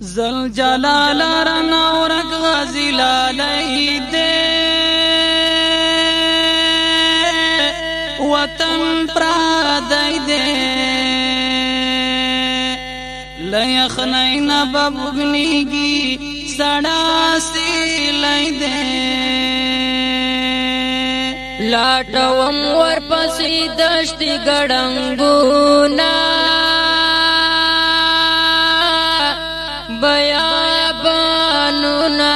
زل جلال رنا ورق غازی لالی دے وطن پرادی دے لیخنین ببگنیگی سڑا سیلی دے لاټوم ورپسې دشتي ګړنګونا بیابانونا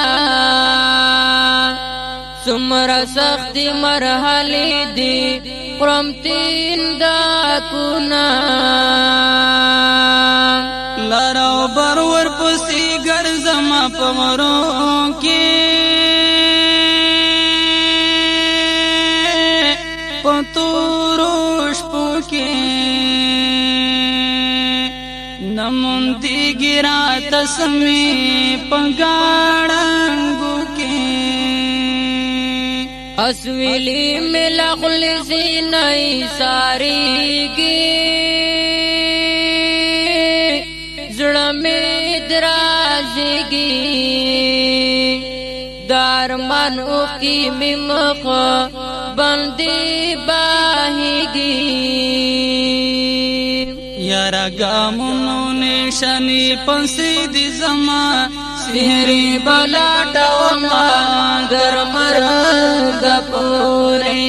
څومره سختې مرحلې دي قرم تینداکونا لر او بر ورپسې ګرځم په غرو کې پتوروش پوکے نموندی گرا تسمی پگاڑنگو کے اسویلی ملا خلصی نئی ساری گی زڑمی درازی گی دارمان اوکی ممخ بندی باہیگی یارا گامونو نیشانی پنسی دی زمان سیری بلاٹا وما در مرد پوری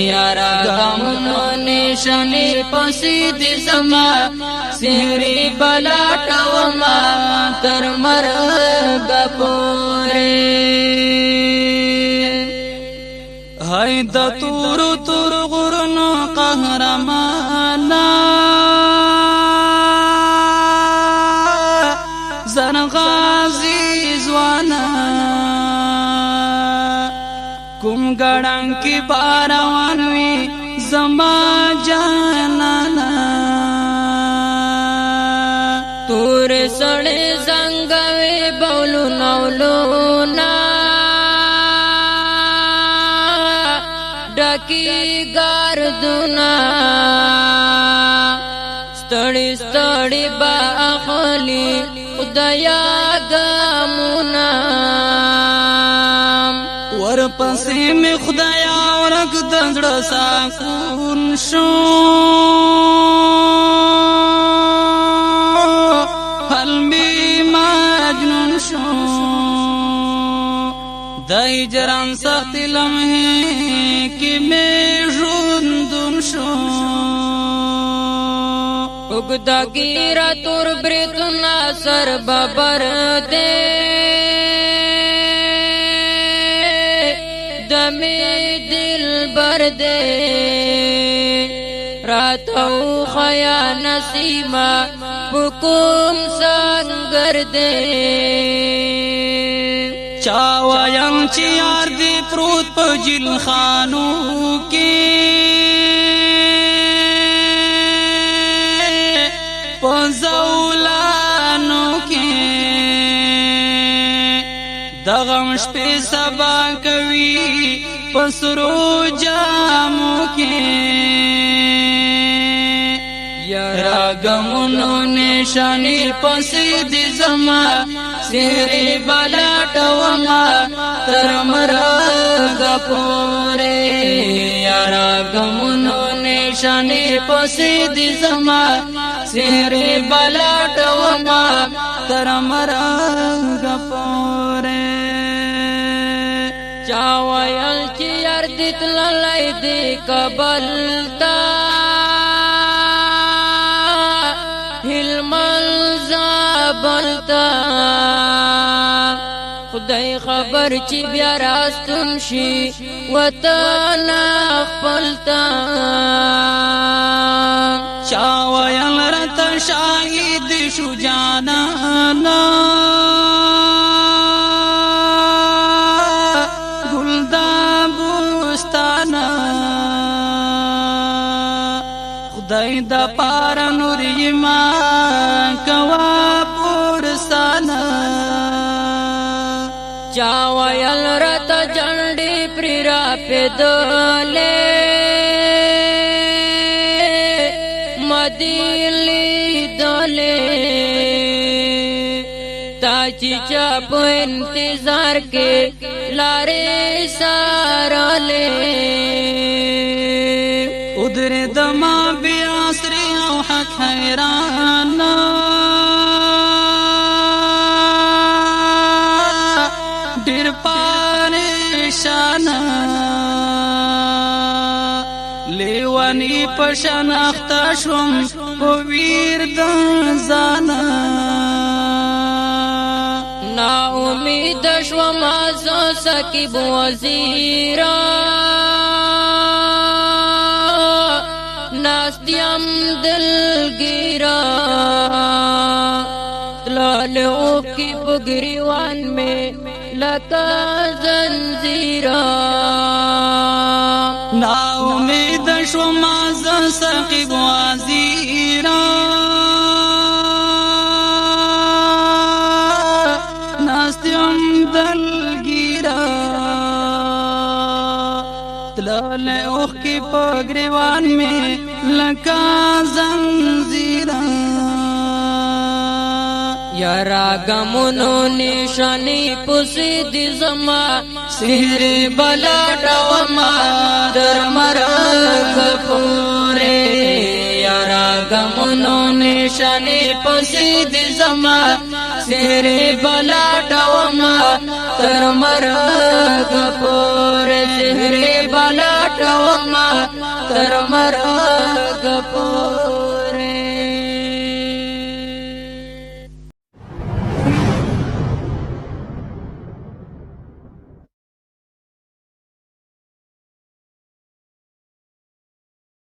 یارا گامونو نیشانی پنسی دی زمان سیری بلاٹا وما در مرد پوری ہائی دا تورو تور غرنو قهرمانا زرغازی زوانا کم گڑن کی باروانوی زما جانانا تور سڑے زنگوی بولو نولونا ڈکی گاردونا ستڑی ستڑی با اخلی خدایا گامونا ورپسی میں خدایا ورک دزڑ ساکون شو حلمی مجنون شو دائی جران سختی لمحے کی میں ژوندون شو اگدا گیرا تور بریتنا سر ببر دے دمی دل بر دے راتو خیا نسیما بکم سنگر دے چاوائم چی یار دی پروت پا جل خانو کی زولانو کے دغم شپے سبا کوي پسرو جامو کے یارا گمونو نشانی پسی دی زما سیری بلاٹ وما تر مرگ پورے یارا گمونو نشانی پسی دی زما سیری بلاٹ وما تر مرگ پورے چاویل چی یردت للائی دی کبلتا حلمل زابلتا خدای خبر چی بیا راستون شي وطن خپلتا چاویل رت شاہد شو جانانا گلدا بوستانا خدای دا پارا نوری ما کوا پورستانا چاویل رت جنڈی پریرا پیدولے مدیلی دولے دا چې چا په انتظار کې لارې سارلې ادره دما بیا سری او حق حیران ډیر پریشان لیوانی پشناخت شوم په ویر د ځانا نا امید شوم زو سکیب وزیرا ناستیم دلگیرا تلالوں کی بگریوان میں لکا زنزیرا نا امید شوم زو سکیب وزیرا ناستیم دلگیرا تلال اوخ کی پگریوان میں لکا زنزیرا یارا گمونو نشانی پسی دی زما سحر بلا ڈوما در مرگ پورے یارا گمونو نشانی پسی دی زما سحر بلا ڈوما در مرگ پورے سحر بلا ڈوما در مرگ پورے